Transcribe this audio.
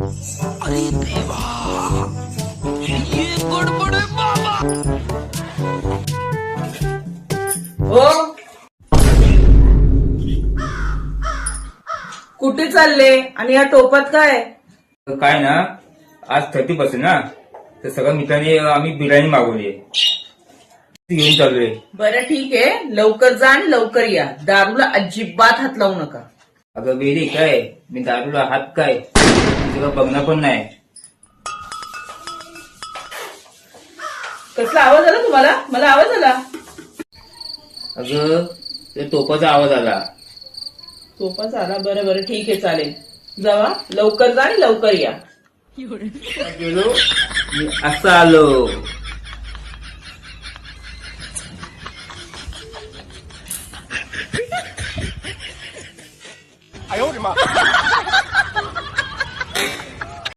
अरे देवा, ये गडबड आहे बाबा. हो, कुठे चालले आणि या टोपात काय? काय ना, आज 30 ना, तर सगळ्या मित्रांनी आम्ही बिर्याणी मागवली घेऊन चाललोय. बरं ठीक आहे, लवकर जा आणि लवकर या. दारूला अजिबात हात लावू नका. अगं बेरी काय, मी दारूला हात काय सगळं बघणं पण नाही. कसला आवाज आला तुम्हाला? मला आवाज आला. अगं ते तोपाचा आवाज आला. टोपाच आला. बरं बरं ठीक आहे, चालेल. जावा, लवकर जा आणि लवकर या. गेलो मी असं आलो.哎呦我的妈！